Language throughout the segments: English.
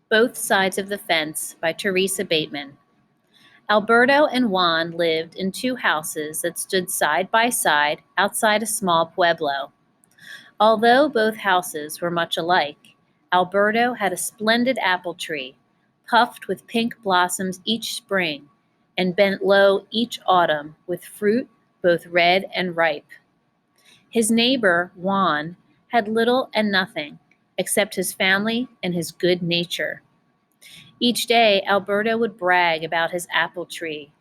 Both Sides of the Fence by Teresa Bateman. Alberto and Juan lived in two houses that stood side by side outside a small pueblo. Although both houses were much alike, Alberto had a splendid apple tree, puffed with pink blossoms each spring and bent low each autumn with fruit both red and ripe. His neighbor, Juan, had little and nothing except his family and his good nature. Each day, Alberto would brag about his apple tree.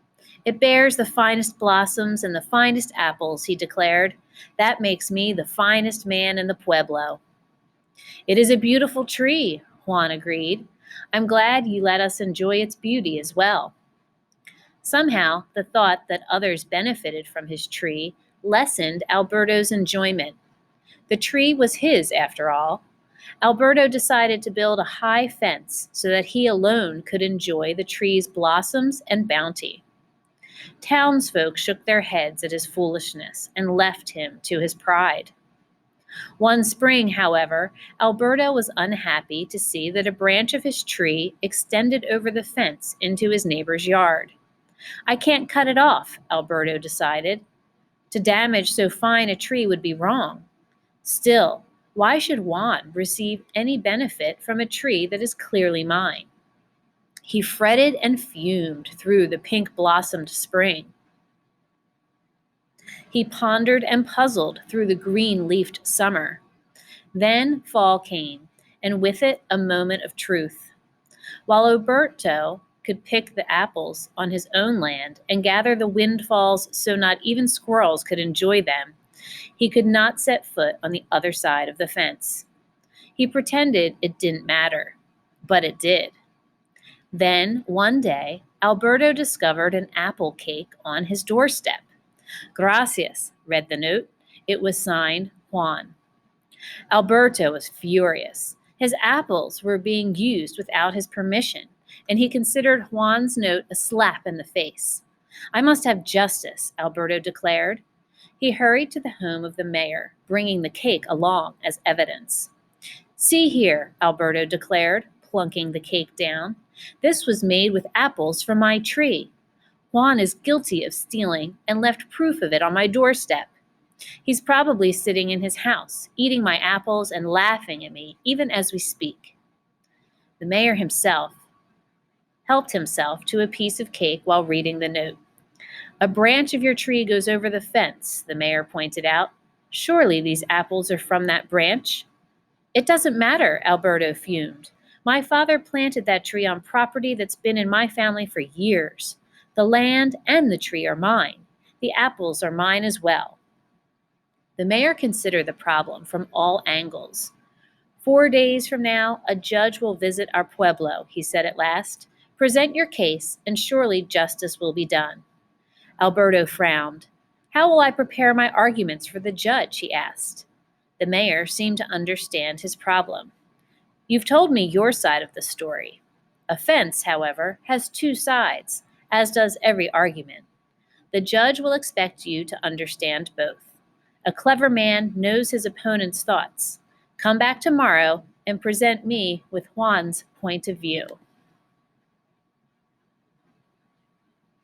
"It bears the finest blossoms and the finest apples," he declared. "That makes me the finest man in the pueblo." "It is a beautiful tree," Juan agreed. "I'm glad you let us enjoy its beauty as well." Somehow, the thought that others benefited from his tree lessened Alberto's enjoyment. The tree was his, after all. Alberto decided to build a high fence so that he alone could enjoy the tree's blossoms and bounty. Townsfolk shook their heads at his foolishness and left him to his pride. One spring, however, Alberto was unhappy to see that a branch of his tree extended over the fence into his neighbor's yard. "I can't cut it off," Alberto decided. To damage so fine a tree would be wrong. Still, why should Juan receive any benefit from a tree that is clearly mine? He fretted and fumed through the pink-blossomed spring. He pondered and puzzled through the green-leafed summer. Then fall came, and with it a moment of truth. While Alberto could pick the apples on his own land and gather the windfalls so not even squirrels could enjoy them, he could not set foot on the other side of the fence. He pretended it didn't matter, but it did. Then, one day, Alberto discovered an apple cake on his doorstep. "Gracias," read the note. It was signed Juan. Alberto was furious. His apples were being used without his permission, and he considered Juan's note a slap in the face. "I must have justice," Alberto declared. He hurried to the home of the mayor, bringing the cake along as evidence. "See here," Alberto declared, plunking the cake down. "This was made with apples from my tree. Juan is guilty of stealing and left proof of it on my doorstep. He's probably sitting in his house, eating my apples and laughing at me even as we speak." The mayor himself helped himself to a piece of cake while reading the note. "A branch of your tree goes over the fence," the mayor pointed out. "Surely these apples are from that branch." "It doesn't matter," Alberto fumed. "My father planted that tree on property that's been in my family for years. The land and the tree are mine. The apples are mine as well." The mayor considered the problem from all angles. "4 days from now, a judge will visit our pueblo," he said at last. "Present your case, and surely justice will be done." Alberto frowned. "How will I prepare my arguments for the judge?" he asked. The mayor seemed to understand his problem. "You've told me your side of the story. A fence, however, has two sides, as does every argument. The judge will expect you to understand both. A clever man knows his opponent's thoughts. Come back tomorrow and present me with Juan's point of view."